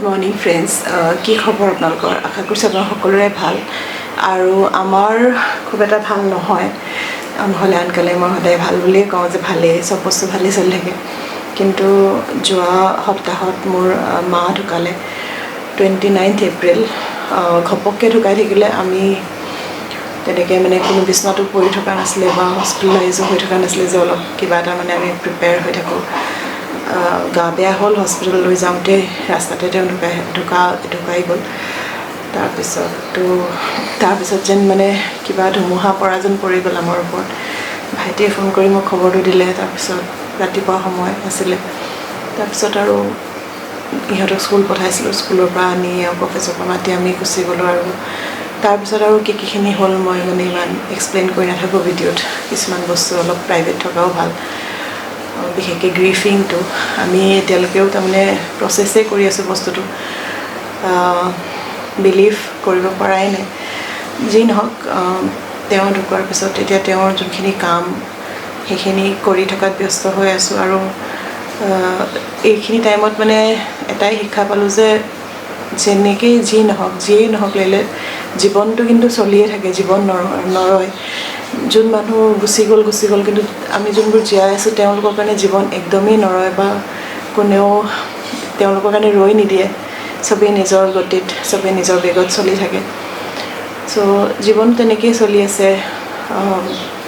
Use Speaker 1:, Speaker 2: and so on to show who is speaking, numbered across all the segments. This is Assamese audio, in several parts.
Speaker 1: মৰ্নিং ফ্ৰেণ্ডছ, কি খবৰ আপোনালোকৰ? আশা কৰিছোঁ আপোনাৰ সকলোৰে ভাল। আৰু আমাৰ খুব এটা ভাল নহয়, নহ'লে আনকালে মই সদায় ভাল বুলিয়ে কওঁ যে ভালেই, চব বস্তু ভালেই চলি থাকে। কিন্তু যোৱা সপ্তাহত মোৰ মা ঢুকালে 29 এপ্ৰিল। ঘপককৈ ঢুকাই থাকিলে। আমি তেনেকৈ মানে কোনো বিচনাটো পৰি থকা নাছিলে বা হস্পিটেলাইজো হৈ থকা নাছিলে যে অলপ কিবা এটা মানে আমি প্ৰিপেয়াৰ হৈ থাকোঁ। গা বেয়া হ'ল, হস্পিটেললৈ যাওঁতে ৰাস্তাতে তেওঁ ঢুকাই গ'ল। তাৰপিছত যেন মানে কিবা ধুমুহা পৰা যেন পৰি গ'ল আমাৰ ওপৰত। ভাইটিয়ে ফোন কৰি মোক খবৰটো দিলে। তাৰপিছত ৰাতিপুৱা সময় আছিলে। তাৰপিছত আৰু ইহঁতক স্কুল পঠাইছিলোঁ। স্কুলৰ পৰা আনি অফিচৰ পৰা মাতি আমি গুচি গ'লোঁ। আৰু তাৰপিছত আৰু কিখিনি হ'ল মই মানে ইমান এক্সপ্লেইন কৰি নাথাকোঁ ভিডিঅ'ত। কিছুমান বস্তু অলপ প্ৰাইভেট থকাও ভাল। বিশেষকৈ গ্ৰিফিংটো আমি এতিয়ালৈকেও তাৰমানে প্ৰচেছেই কৰি আছোঁ বস্তুটো। বিলিভ কৰিব পৰাই নাই। যি নহওক, তেওঁ ঢুকোৱাৰ পিছত এতিয়া তেওঁৰ যোনখিনি কাম সেইখিনি কৰি থকাত ব্যস্ত হৈ আছোঁ। আৰু এইখিনি টাইমত মানে এটাই শিক্ষা পালোঁ যে যেনেকেই যিয়েই নহওক লাগিলে জীৱনটো কিন্তু চলিয়ে থাকে, জীৱন নৰয়। যোন মানুহ গুচি গ'ল, কিন্তু আমি যোনবোৰ জীয়াই আছোঁ তেওঁলোকৰ কাৰণে জীৱন একদমেই নৰয় বা কোনেও তেওঁলোকৰ কাৰণে ৰৈ নিদিয়ে। চবেই নিজৰ গতিত, চবেই নিজৰ বেগত চলি থাকে। চ' জীৱন তেনেকেই চলি আছে।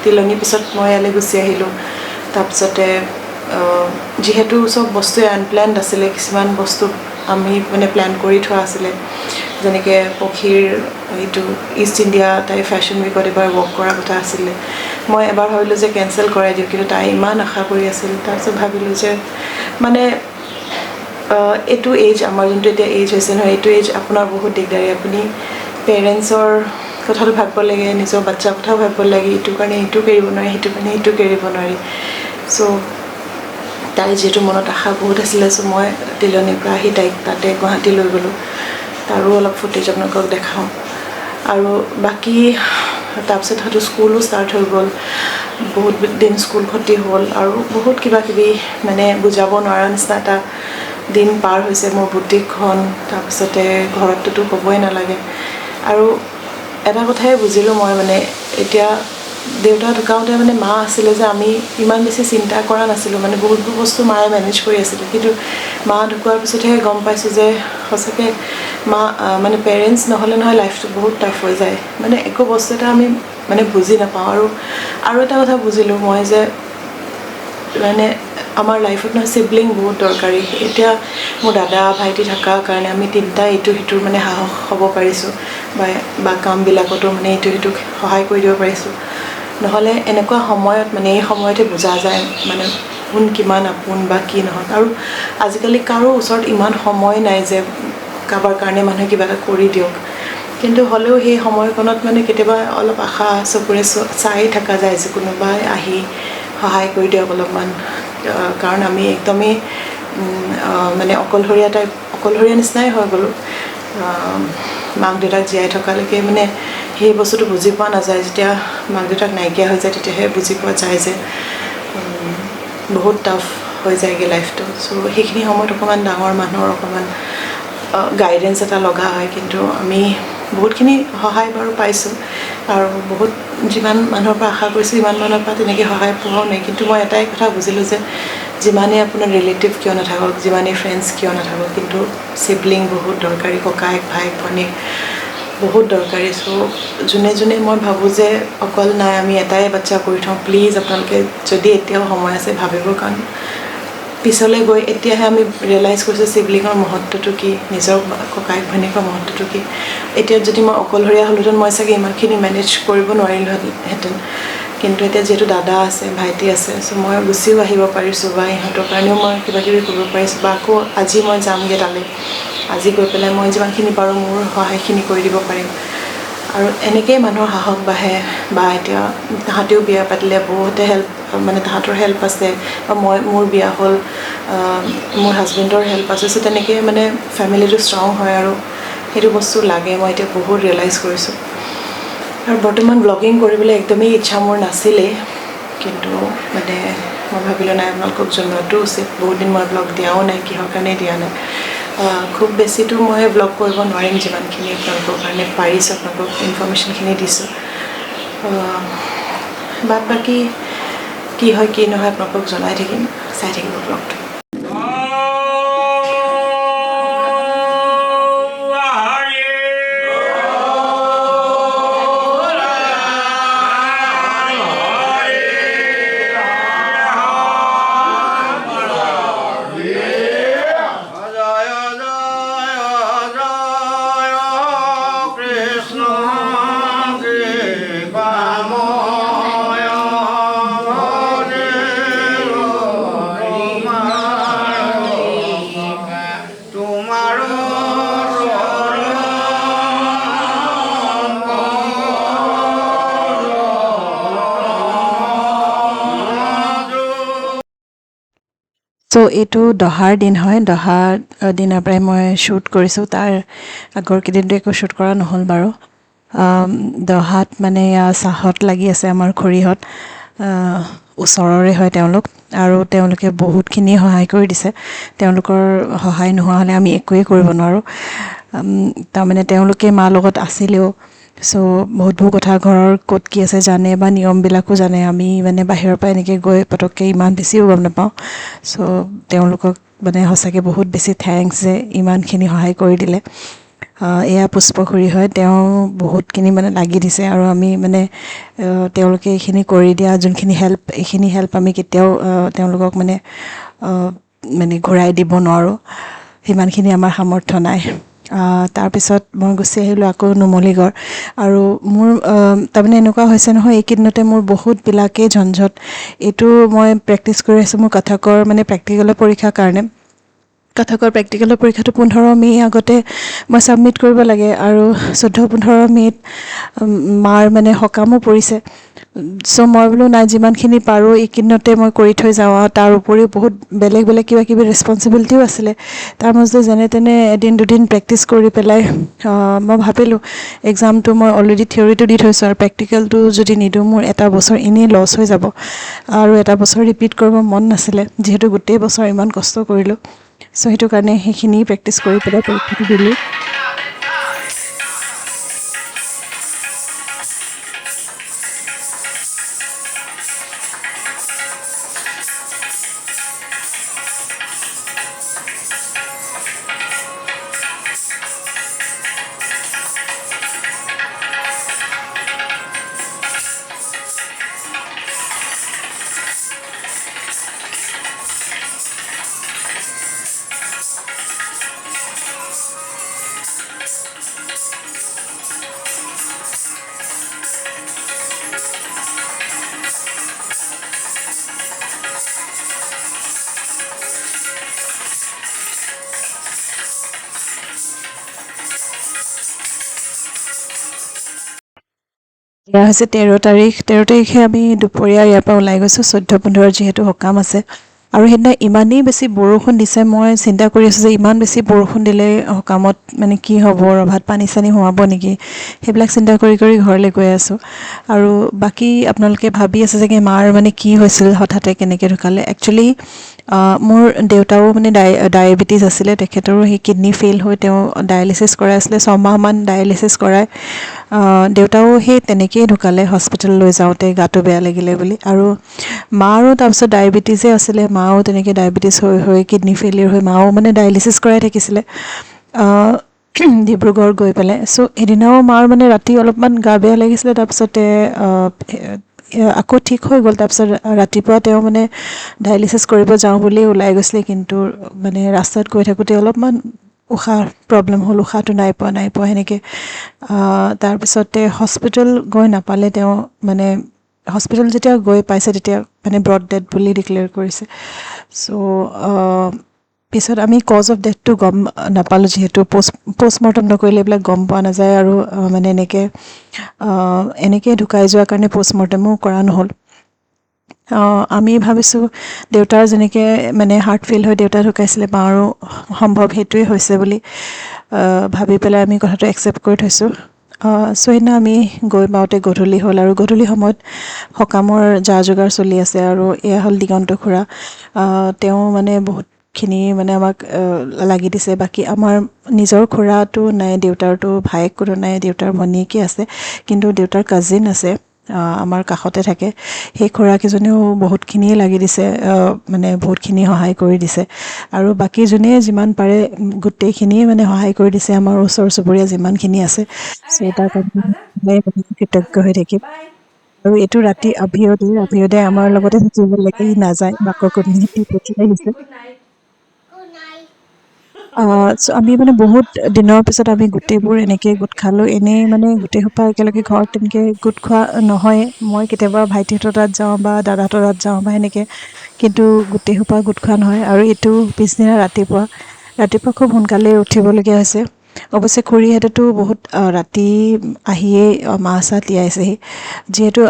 Speaker 1: তিলনীৰ পিছত মই ইয়ালৈ গুচি আহিলোঁ। তাৰপিছতে যিহেতু চব বস্তুৱে আনপ্লেণ্ড আছিলে, কিছুমান বস্তু আমি মানে প্লেন কৰি থোৱা আছিলে। যেনেকৈ পক্ষীৰ এইটো ইষ্ট ইণ্ডিয়া তাই ফেশ্বন উইকত এবাৰ ৱৰ্ক কৰাৰ কথা আছিলে। মই এবাৰ ভাবিলোঁ যে কেঞ্চেল কৰাই দিওঁ, কিন্তু তাই ইমান আশা কৰি আছিল। তাৰপিছত ভাবিলোঁ যে মানে এইটো এইজ, আমাৰ যোনটো এতিয়া এইজ হৈছে নহয়, এইটো এইজ আপোনাৰ বহুত দিগদাৰী। আপুনি পেৰেণ্টছৰ কথাটো ভাবিব লাগে, নিজৰ বাচ্ছাৰ কথাও ভাবিব লাগে। এইটোৰ কাৰণে এইটো এৰিব নোৱাৰি, সেইটোৰ কাৰণে সেইটো এৰিব নোৱাৰি। চ' তাই যিহেতু মনত আশা বহুত আছিলে, চ' মই তিলনীৰ পৰা আহি তাইক তাতে গুৱাহাটী লৈ গ'লোঁ। তাৰো অলপ ফুটেজ আপোনালোকক দেখাওঁ। আৰু বাকী তাৰপিছত হয়তো স্কুলো ষ্টাৰ্ট হৈ গ'ল। বহুত দিন স্কুল ক্ষতি হ'ল আৰু বহুত কিবাকিবি মানে বুজাব নোৱাৰা নিচিনা এটা দিন পাৰ হৈছে মোৰ বুটিকখন। তাৰপিছতে ঘৰততো ক'বই নালাগে। আৰু এটা কথাই বুজিলোঁ মই, মানে এতিয়া দেউতা ঢুকাওঁতে মানে মা আছিলে যে আমি ইমান বেছি চিন্তা কৰা নাছিলোঁ। মানে বহুতবোৰ বস্তু মায়ে মেনেজ কৰি আছিলে। কিন্তু মা ঢুকোৱাৰ পিছতহে গম পাইছোঁ যে সঁচাকৈ মা মানে পেৰেণ্টছ নহ'লে নহয় লাইফটো বহুত টাফ হৈ যায়। মানে একো বস্তু এটা আমি মানে বুজি নাপাওঁ। আৰু এটা কথা বুজিলোঁ মই যে মানে আমাৰ লাইফত নহয় চিবলিং বহুত দৰকাৰী। এতিয়া মোৰ দাদা ভাইটি থকাৰ কাৰণে আমি তিনিটা ইটো সিটোৰ মানে সাহস হ'ব পাৰিছোঁ বা কামবিলাকতো মানে ইটো সিটোক সহায় কৰি দিব পাৰিছোঁ। নহ'লে এনেকুৱা সময়ত মানে এই সময়তে বুজা যায় মানে কোন কিমান আপোন বা কি নহওক। আৰু আজিকালি কাৰো ওচৰত ইমান সময় নাই যে কাৰোবাৰ কাৰণে মানুহে কিবা এটা কৰি দিয়ক। কিন্তু হ'লেও সেই সময়কণত মানে কেতিয়াবা অলপ আশা চকুৰে চাই থকা যায় যে কোনোবাই আহি সহায় কৰি দিয়ক অলপমান। কাৰণ আমি একদমেই মানে অকলশৰীয়া নিচিনাই হৈ গ'লোঁ। মাক দেউতাক জীয়াই থকালৈকে মানে সেই বস্তুটো বুজি পোৱা নাযায়। যেতিয়া মাক দেউতাক নাইকিয়া হৈ যায় তেতিয়াহে বুজি পোৱা যায় যে বহুত টাফ হৈ যায়গৈ লাইফটো। চ' সেইখিনি সময়ত অকণমান ডাঙৰ মানুহৰ অকণমান গাইডেঞ্চ এটা লগা হয়। কিন্তু আমি বহুতখিনি সহায় বাৰু পাইছোঁ। আৰু বহুত যিমান মানুহৰ পৰা আশা কৰিছোঁ সিমান মানুহৰ পৰা তেনেকৈ সহায় পোৱাও নাই। কিন্তু মই এটাই কথা বুজিলোঁ যে যিমানেই আপোনাৰ ৰিলেটিভ কিয় নাথাকক, যিমানেই ফ্ৰেণ্ডছ কিয় নাথাকক, কিন্তু চিবলিং বহুত দৰকাৰী। ককায়েক ভায়েক ভনীয়েক বহুত দৰকাৰী। চ' যোনে মই ভাবোঁ যে অকল নাই আমি এটাই বাচ্ছা কৰি থওঁ, প্লিজ আপোনালোকে যদি এতিয়াও সময় আছে ভাবিব। কাৰণ পিছলৈ গৈ এতিয়াহে আমি ৰিয়েলাইজ কৰিছোঁ চিবলিঙৰ মহত্বটো কি, নিজৰ ককায়েক ভনীয়েকৰ মহত্বটো কি। এতিয়া যদি মই অকলশৰীয়া হ'লোহেঁতেন মই চাগে ইমানখিনি মেনেজ কৰিব নোৱাৰিলোঁহেঁতেন। কিন্তু এতিয়া যিহেতু দাদা আছে, ভাইটি আছে, চ' মই গুচিও আহিব পাৰিছোঁ বা ইহঁতৰ কাৰণেও মই কিবাকিবি কৰিব পাৰিছোঁ। বা আকৌ আজি মই যামগৈ তালৈ। আজি গৈ পেলাই মই যিমানখিনি পাৰোঁ মোৰ সহায়খিনি কৰি দিব পাৰিম। আৰু এনেকৈয়ে মানুহৰ সাহস বাঢ়ে। বা এতিয়া তাহাঁতেও বিয়া পাতিলে, বহুতে মানে তাহাঁতৰ হেল্প আছে। বা মোৰ বিয়া হ'ল, মোৰ হাজবেণ্ডৰ হেল্প আছে। চ' তেনেকৈ মানে ফেমিলিটো ষ্ট্ৰং হয়। আৰু সেইটো বস্তু লাগে, মই এতিয়া বহুত ৰিয়েলাইজ কৰিছোঁ। আৰু বৰ্তমান ব্লগিং কৰিবলৈ একদমেই ইচ্ছা মোৰ নাছিলেই। কিন্তু মানে মই ভাবিলোঁ নাই আপোনালোকক জনোৱাটো উচিত। বহুত দিন মই ব্লগ দিয়াও নাই, কিহৰ কাৰণে দিয়া নাই। খুব বেছিতো মই ব্লগ কৰিব নোৱাৰিম, যিমানখিনি আপোনালোকৰ কাৰণে পাৰিছোঁ আপোনালোকক ইনফৰ্মেশ্যনখিনি দিছোঁ। বাদ বাকী কি হয় কি নহয় আপোনালোকক জনাই থাকিম, চাই থাকিব ব্লগটো। চ' এইটো দহাৰ দিন হয়, দহাৰ দিনৰ পৰাই মই শ্বুট কৰিছোঁ। তাৰ আগৰ কেইদিনটো একো শ্বুট কৰা নহ'ল বাৰু। দহাত মানে চাহত লাগি আছে আমাৰ খৰিহঁত, ওচৰৰে হয় তেওঁলোক, আৰু তেওঁলোকে বহুতখিনি সহায় কৰি দিছে। তেওঁলোকৰ সহায় নোহোৱা হ'লে আমি একোৱেই কৰিব নোৱাৰোঁ। তাৰমানে তেওঁলোকে মাৰ লগত আছিলেও, চ' বহুতবোৰ কথা ঘৰৰ ক'ত কি আছে জানে বা নিয়মবিলাকো জানে। আমি মানে বাহিৰৰ পৰা এনেকৈ গৈ পটককৈ ইমান বেছিও গম নাপাওঁ। চ' তেওঁলোকক মানে সঁচাকৈ বহুত বেছি থেংকছ যে ইমানখিনি সহায় কৰি দিলে। এয়া পুষ্পখুৰী হয়, তেওঁ বহুতখিনি মানে লাগি দিছে, আৰু আমি মানে তেওঁলোকে এইখিনি কৰি দিয়া যোনখিনি হেল্প, এইখিনি হেল্প আমি কেতিয়াও তেওঁলোকক মানে ঘূৰাই দিব নোৱাৰোঁ, সিমানখিনি আমাৰ সামৰ্থ্য নাই। তাৰপিছত মই গুচি আহিলোঁ আকৌ নুমলীগড়। আৰু মোৰ তাৰমানে এনেকুৱা হৈছে নহয়, এইকেইদিনতে মোৰ বহুতবিলাকেই ঝঞ্ঝট। এইটো মই প্ৰেক্টিছ কৰি আছোঁ মোৰ কথকৰ মানে প্ৰেক্টিকেলৰ পৰীক্ষাৰ কাৰণে। কথকৰ প্ৰেক্টিকেলৰ পৰীক্ষাটো 15 মে' আগতে মই ছাবমিট কৰিব লাগে, আৰু 14-15 মে'ত মাৰ মানে সকামো পৰিছে। চ' মই বোলো নাই, যিমানখিনি পাৰোঁ এইকেইদিনতে মই কৰি থৈ যাওঁ। আৰু তাৰ উপৰিও বহুত বেলেগ বেলেগ কিবা কিবি ৰেছপনচিবিলিটিও আছিলে। তাৰ মাজতে যেনে তেনে এদিন দুদিন প্ৰেক্টিছ কৰি পেলাই মই ভাবিলোঁ এক্সামটো মই অলৰেডি থিয়ৰীটো দি থৈছোঁ, আৰু প্ৰেক্টিকেলটো যদি নিদিওঁ মোৰ এটা বছৰ এনেই লছ হৈ যাব, আৰু এটা বছৰ ৰিপিট কৰিব মন নাছিলে, যিহেতু গোটেই বছৰ ইমান কষ্ট কৰিলোঁ। চ' সেইটো কাৰণে সেইখিনি প্ৰেক্টিছ কৰি পেলাই পৰীক্ষাটো দিলোঁ। এয়া হৈছে 13 তাৰিখ। 13 তাৰিখে আমি দুপৰীয়া ইয়াৰ পৰা ওলাই গৈছোঁ, 14-15 যিহেতু সকাম আছে। আৰু সেইদিনা ইমানেই বেছি বৰষুণ দিছে, মই চিন্তা কৰি আছোঁ যে ইমান বেছি বৰষুণ দিলে সকামত মানে কি হ'ব, ৰভাত পানী চানী সোমাব নেকি, সেইবিলাক চিন্তা কৰি কৰি ঘৰলৈ গৈ আছোঁ। আৰু বাকী আপোনালোকে ভাবি আছে চাগে মাৰ মানে কি হৈছিল, হঠাতে কেনেকৈ ঢুকালে। একচুৱেলি মোৰ দেউতাও মানে ডায়েবেটিছ আছিলে, তেখেতৰো সেই কিডনী ফেইল হৈ তেওঁ ডায়েলিচিছ কৰাই আছিলে, 6 মাহমান ডায়েলিচিছ কৰাই দেউতাও সেই তেনেকৈয়ে ঢুকালে হস্পিটেল লৈ যাওঁতে, গাটো বেয়া লাগিলে বুলি। আৰু মাৰো তাৰপিছত ডায়েবেটিছে আছিলে, মাও তেনেকৈ ডায়েবেটিছ হৈ কিডনী ফেইলিয়ৰ হৈ মাও মানে ডায়েলিচিছ কৰাই থাকিছিলে ডিব্ৰুগড় গৈ পেলাই। চ' এদিনাও মাৰ মানে ৰাতি অলপমান গা বেয়া লাগিছিলে, তাৰপিছতে আকৌ ঠিক হৈ গ'ল। তাৰপিছত ৰাতিপুৱা তেওঁ মানে ডায়েলিচিছ কৰিব যাওঁ বুলি ওলাই গৈছিলে, কিন্তু মানে ৰাস্তাত গৈ থাকোঁতে অলপমান উশাহ প্ৰব্লেম হ'ল, উশাহটো নাই পোৱা সেনেকৈ। তাৰপিছতে হস্পিটেল গৈ নাপালে তেওঁ, মানে হস্পিটেল যেতিয়া গৈ পাইছে তেতিয়া মানে ব্ৰড ডেথ বুলি ডিক্লেয়াৰ কৰিছে। চ' পিছত আমি কজ অফ ডেথটো গম নাপালোঁ, যিহেতু পষ্টমৰ্টম নকৰিলে এইবিলাক গম পোৱা নাযায়, আৰু মানে এনেকৈ ঢুকাই যোৱাৰ কাৰণে পষ্টমৰ্টমো কৰা নহ'ল। আমি ভাবিছোঁ দেউতাৰ যেনেকৈ মানে হাৰ্ট ফেইল হৈ দেউতা ঢুকাইছিলে, মাৰো সম্ভৱ সেইটোৱে হৈছে বুলি ভাবি পেলাই আমি কথাটো একচেপ্ট কৰি থৈছোঁ। চ' সেইদিনা আমি গৈ পাওঁতে গধূলি হ'ল, আৰু গধূলি সময়ত সকামৰ যা যোগাৰ চলি আছে। আৰু এয়া হ'ল দিগন্ত খুৰা, তেওঁ মানে বহুত বহুতখিনি মানে আমাক লাগি দিছে। বাকী আমাৰ নিজৰ খুৰাটো নাই, দেউতাৰতো ভায়েক কোনো নাই, দেউতাৰ ভনীয়েকে আছে, কিন্তু দেউতাৰ কাজিন আছে আমাৰ কাষতে থাকে। সেই খুৰাকেইজনেও বহুতখিনিয়ে লাগি দিছে, মানে বহুতখিনি সহায় কৰি দিছে। আৰু বাকী যোনে যিমান পাৰে গোটেইখিনিয়ে মানে সহায় কৰি দিছে, আমাৰ ওচৰ চুবুৰীয়া যিমানখিনি আছে। চ' তাৰ কাৰণে মই কৃতজ্ঞ হৈ থাকিম। আৰু এইটো ৰাতি অভিয়দে আমাৰ লগতে থাকিব লাগে, ই নাযায়, মাকক দি পঠিয়াই আহিছে। আমি মানে বহুত দিনৰ পিছত আমি গোটেইবোৰ এনেকৈ গোট খালোঁ। এনেই মানে গোটেই সোপা একেলগে ঘৰত তেনেকৈ গোট খোৱা নহয়। মই কেতিয়াবা ভাইটিহঁতৰ তাত যাওঁ বা দাদাহঁতৰ তাত যাওঁ বা সেনেকৈ, কিন্তু গোটেই সোপা গোট খোৱা নহয়। আৰু এইটো পিছদিনা ৰাতিপুৱা খুব সোনকালে উঠিবলগীয়া হৈছে। অৱশ্যে খুৰীহঁতেতো বহুত ৰাতি আহিয়েই মাহ চাহ তিয়াইছেহি। যিহেতু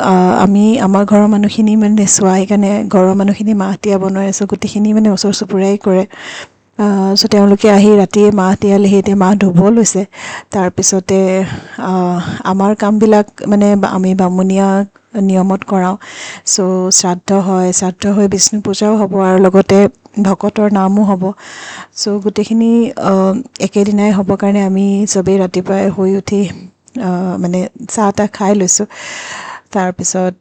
Speaker 1: আমাৰ ঘৰৰ মানুহখিনি মানে চোৱা, সেইকাৰণে ঘৰৰ মানুহখিনি মাহ তিয়াব নোৱাৰে। চ' গোটেইখিনি মানে ওচৰ চুবুৰীয়াই কৰে। চ' তেওঁলোকে আহি ৰাতিয়ে মাহ তিয়ালেহি, এতিয়া মাহ ধুব লৈছে। তাৰপিছতে আমাৰ কামবিলাক মানে আমি বামুণীয়া নিয়মত কৰাওঁ। চ' শ্ৰাদ্ধ হৈ বিষ্ণু পূজাও হ'ব, আৰু লগতে ভকতৰ নামো হ'ব। চ' গোটেইখিনি একেদিনাই হ'বৰ কাৰণে আমি চবেই ৰাতিপুৱাই শুই উঠি মানে চাহ তাহ খাই লৈছোঁ। তাৰপিছত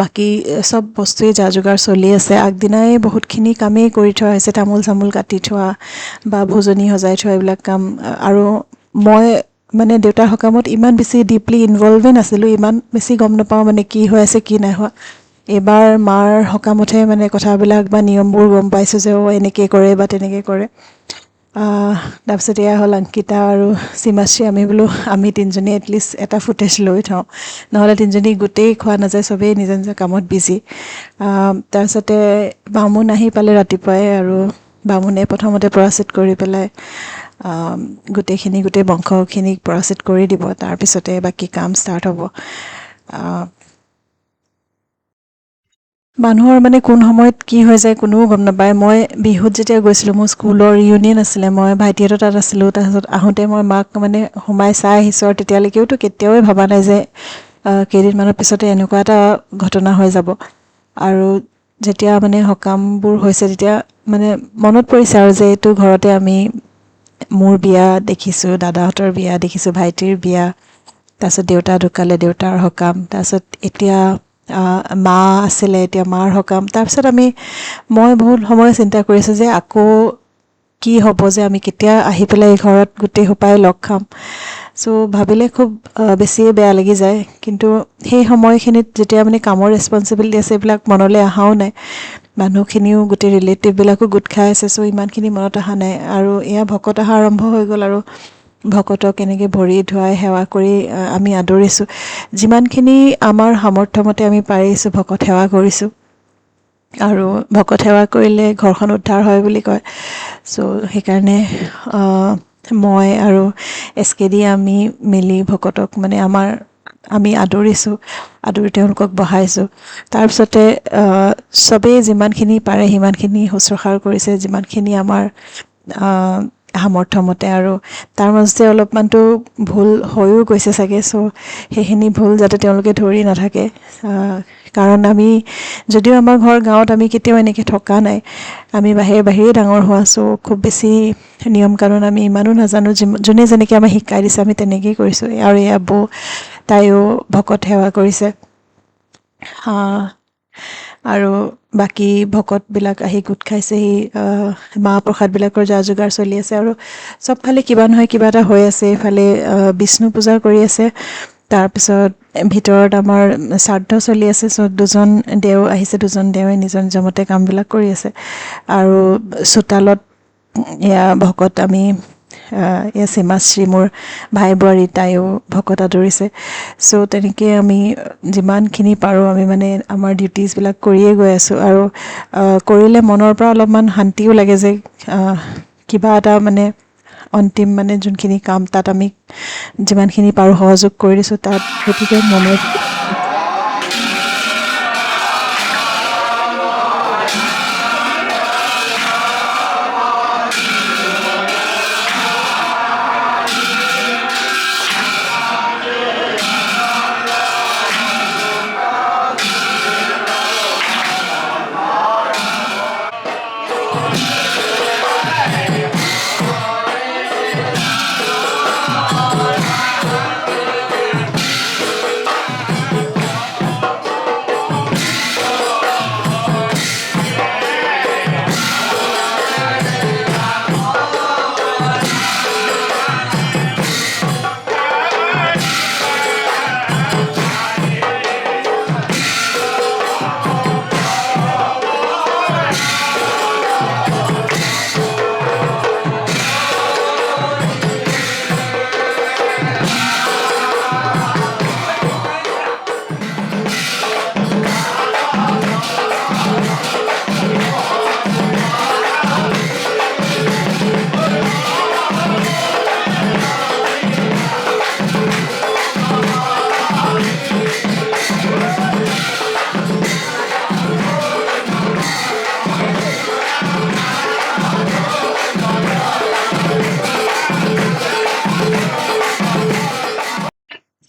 Speaker 1: বাকী চব বস্তুৱেই যা যোগাৰ চলি আছে। আগদিনাই বহুতখিনি কামেই কৰি থোৱা হৈছে, তামোল চামোল কাটি থোৱা বা ভোজনী সজাই থোৱা, এইবিলাক কাম। আৰু মই মানে দেউতাৰ সকামত ইমান বেছি ডিপলি ইনভলভে নাছিলোঁ, ইমান বেছি গম নাপাওঁ মানে কি হৈ আছে কি নাই হোৱা। এইবাৰ মাৰ সকামতহে মানে কথাবিলাক বা নিয়মবোৰ গম পাইছোঁ যে এনেকৈ কৰে বা তেনেকৈ কৰে। তাৰপিছত এয়া হ'ল অংকিতা আৰু সীমাশ্ৰী। আমি তিনিজনী এটলিষ্ট এটা ফুটেজ লৈ থওঁ, নহ'লে তিনিজনী গোটেই খোৱা নাযায়, চবেই নিজৰ নিজৰ কামত বিজি। তাৰপিছতে বামুণ আহি পালে ৰাতিপুৱাই, আৰু বামুণে প্ৰথমতে প্ৰচিত কৰি পেলাই গোটেই বংশখিনিক প্ৰচিত কৰি দিব। তাৰপিছতে বাকী কাম ষ্টাৰ্ট হ'ব। মানুহৰ মানে কোন সময়ত কি হৈ যায় কোনেও গম নাপায়। মই বিহুত যেতিয়া গৈছিলোঁ, মোৰ স্কুলৰ ৰিউনিয়ন আছিলে, মই ভাইটিহঁতৰ তাত আছিলোঁ। তাৰপিছত আহোঁতে মই মাক মানে সোমাই চাই আহিছোঁ, আৰু তেতিয়ালৈকেওতো কেতিয়াও ভবা নাই যে কেইদিনমানৰ পিছতে এনেকুৱা এটা ঘটনা হৈ যাব। আৰু যেতিয়া মানে সকামবোৰ হৈছে, তেতিয়া মানে মনত পৰিছে আৰু যে এইটো ঘৰতে আমি মোৰ বিয়া দেখিছোঁ, দাদাহঁতৰ বিয়া দেখিছোঁ, ভাইটিৰ বিয়া, তাৰপিছত দেউতা ঢুকালে, দেউতাৰ সকাম, তাৰপিছত এতিয়া মা আছিলে, এতিয়া মাৰ সকাম। তাৰপিছত মই বহুত সময় চিন্তা কৰিছোঁ যে আকৌ কি হ'ব, যে আমি কেতিয়া আহি পেলাই এই ঘৰত গোটেই সোপাই লগ খাম। চ' ভাবিলে খুব বেছিয়ে বেয়া লাগি যায়। কিন্তু সেই সময়খিনিত যেতিয়া মানে কামৰ ৰেচপনচিবিলিটি আছে, এইবিলাক মনলৈ অহাও নাই। মানুহখিনিও গোটেই ৰিলেটিভবিলাকো গোট খাই আছে, চ' ইমানখিনি মনত অহা নাই। আৰু এয়া ভকত অহা আৰম্ভ হৈ গ'ল, আৰু ভকতক এনেকৈ ভৰি ধুৱাই সেৱা কৰি আমি আদৰিছোঁ। যিমানখিনি আমাৰ সামৰ্থ্যমতে আমি পাৰিছোঁ ভকত সেৱা কৰিছোঁ। আৰু ভকত সেৱা কৰিলে ঘৰখন উদ্ধাৰ হয় বুলি কয়। চ' সেইকাৰণে মই আৰু SKD আমি মিলি ভকতক মানে আমি আদৰিছোঁ, আদৰি তেওঁলোকক বহাইছোঁ। তাৰপিছতে চবেই যিমানখিনি পাৰে সিমানখিনি শুশ্ৰূষাৰ কৰিছে, যিমানখিনি আমাৰ সামৰ্থ্যমতে। আৰু তাৰ মাজতে অলপমানতো ভুল হৈও গৈছে চাগে। চ' সেইখিনি ভুল যাতে তেওঁলোকে ধৰি নাথাকে, কাৰণ যদিও আমাৰ ঘৰ গাঁৱত, আমি কেতিয়াও এনেকৈ থকা নাই। আমি বাহিৰে ডাঙৰ হোৱা। চ' খুব বেছি নিয়ম কানুন আমি ইমানো নাজানো। যোনে যেনেকৈ আমাক শিকাই দিছে আমি তেনেকেই কৰিছোঁ। আৰু এয়া বৌ, তাইও ভকত সেৱা কৰিছে। আৰু বাকী ভকতবিলাক আহি গোট খাইছেহি। মাহ প্ৰসাদবিলাকৰ যা যোগাৰ চলি আছে, আৰু চবফালে কিবা নহয় কিবা এটা হৈ আছে। এইফালে বিষ্ণু পূজা কৰি আছে, তাৰপিছত ভিতৰত আমাৰ শ্ৰাদ্ধ চলি আছে। চ' দুজন দেও আহিছে, দুজন দেৱে নিজৰ মতে কামবিলাক কৰি আছে। আৰু চোতালত এয়া ভকত এয়া সীমাশ্ৰী, মোৰ ভাই বোৱাৰী, তাইও ভকত আদৰিছে। চ' তেনেকৈ আমি যিমানখিনি পাৰোঁ আমি মানে আমাৰ ডিউটিছবিলাক কৰিয়ে গৈ আছোঁ। আৰু কৰিলে মনৰ পৰা অলপমান শান্তিও লাগে যে কিবা এটা মানে অন্তিম মানে যোনখিনি কাম, তাত আমি যিমানখিনি পাৰোঁ সহযোগ কৰি দিছোঁ। তাত গতিকে মনৰ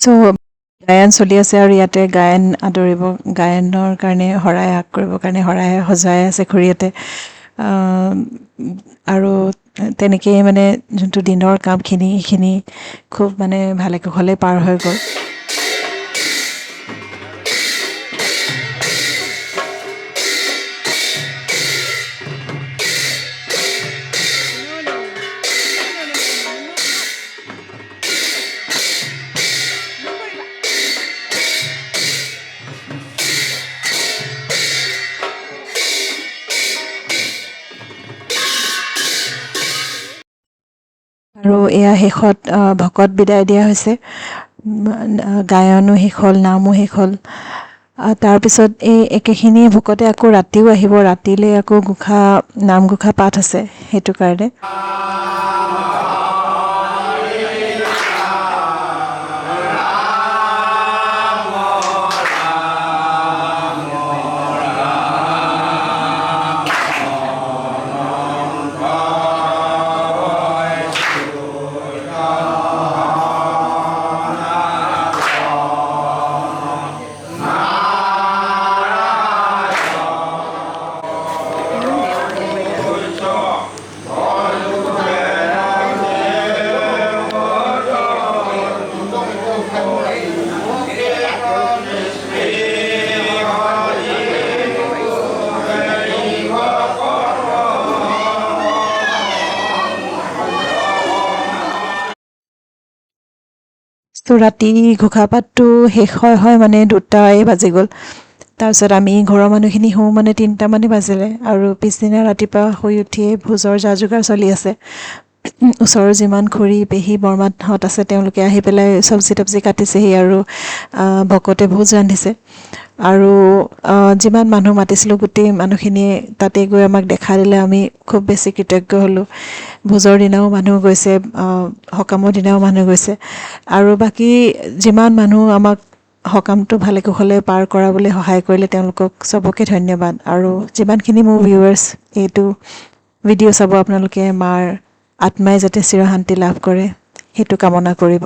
Speaker 2: চ' গায়ন চলি আছে আৰু ইয়াতে গায়ন আদৰিব গায়নৰ কাৰণে শৰাই আগ কৰিবৰ কাৰণে শৰাই সজাই আছে খুৰীহঁতে আৰু তেনেকেই মানে যোনটো দিনৰ কামখিনি সেইখিনি খুব মানে ভালে কুশলে পাৰ হৈ গ'ল। আৰু এয়া শেষত ভকত বিদায় দিয়া হৈছে। গায়নো শেষ হ'ল, নামো শেষ হ'ল। তাৰপিছত এই একেখিনি ভকতে আকৌ ৰাতিও আহিব, ৰাতিলৈ আকৌ নামঘোষা পাঠ আছে, সেইটো কাৰণে। তো ৰাতি ঘোষাপাতটো শেষ হয় মানে 2টাই বাজি গ'ল। তাৰপিছত আমি ঘৰৰ মানুহখিনি শুওঁ মানে 3টামানে বাজিলে আৰু পিছদিনা ৰাতিপুৱা শুই উঠিয়ে ভোজৰ যা যোগাৰ চলি আছে। ওচৰৰ যিমান খুৰী পেহী বৰমাহঁত আছে তেওঁলোকে আহি পেলাই চব্জি তব্জি কাটিছেহি আৰু ভকতে ভোজ ৰান্ধিছে আৰু যিমান মানুহ মাতিছিলোঁ গোটেই মানুহখিনিয়ে তাতে গৈ আমাক দেখা দিলে। আমি খুব বেছি কৃতজ্ঞ হ'লোঁ। ভোজৰ দিনাও মানুহ গৈছে, সকামৰ দিনাও মানুহ গৈছে আৰু বাকী যিমান মানুহ আমাক সকামটো ভালে কুশলে পাৰ কৰাবলৈ সহায় কৰিলে তেওঁলোকক চবকে ধন্যবাদ। আৰু যিমানখিনি মোৰ ভিউৱাৰ্ছ এইটো ভিডিঅ' চাব আপোনালোকে মাৰ আত্মাই যাতে চিৰশান্তি লাভ কৰে সেইটো কামনা কৰিব।